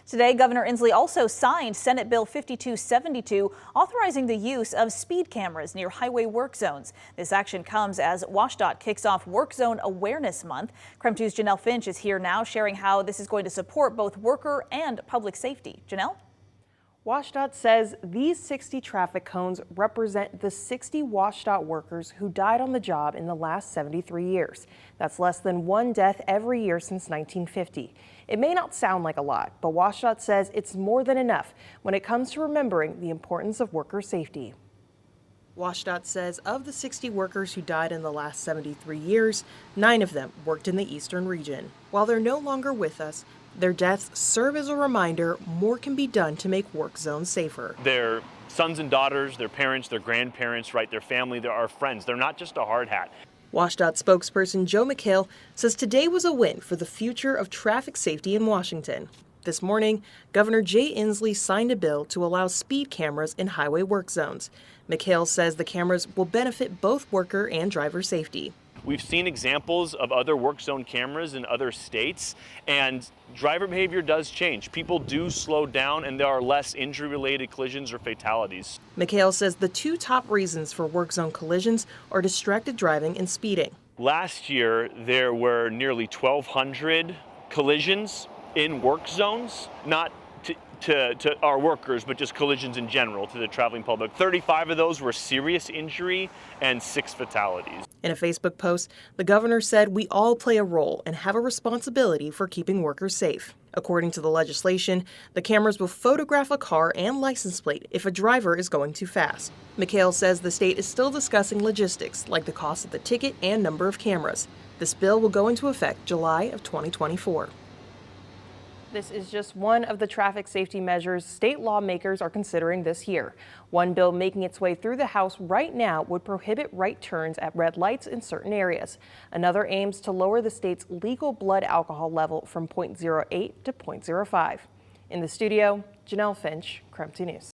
Today, Governor Inslee also signed Senate Bill 5272, authorizing the use of speed cameras near highway work zones. This action comes as WSDOT kicks off Work Zone Awareness Month. KREM 2's Janelle Finch is here now sharing how this is going to support both worker and public safety. Janelle? WSDOT says these 60 traffic cones represent the 60 WSDOT workers who died on the job in the last 73 years. That's less than one death every year since 1950. It may not sound like a lot, but WSDOT says it's more than enough when it comes to remembering the importance of worker safety. WSDOT says of the 60 workers who died in the last 73 years, 9 of them worked in the eastern region. While they're no longer with us, their deaths serve as a reminder more can be done to make work zones safer. Their sons and daughters, their parents, their grandparents, right, their family, they're our friends. They're not just a hard hat. WSDOT spokesperson Joe McHale says today was a win for the future of traffic safety in Washington. This morning, Governor Jay Inslee signed a bill to allow speed cameras in highway work zones. McHale says the cameras will benefit both worker and driver safety. We've seen examples of other work zone cameras in other states, and driver behavior does change. People do slow down, and there are less injury-related collisions or fatalities. McHale says the two top reasons for work zone collisions are distracted driving and speeding. Last year, there were nearly 1,200 collisions in work zones, not to our workers, but just collisions in general to the traveling public. 35 of those were serious injury and 6 fatalities. In a Facebook post, the governor said we all play a role and have a responsibility for keeping workers safe. According to the legislation, the cameras will photograph a car and license plate if a driver is going too fast. McHale says the state is still discussing logistics like the cost of the ticket and number of cameras. This bill will go into effect July of 2024. This is just one of the traffic safety measures state lawmakers are considering this year. One bill making its way through the House right now would prohibit right turns at red lights in certain areas. Another aims to lower the state's legal blood alcohol level from 0.08 to 0.05. In the studio, Janelle Finch, KREM 2 News.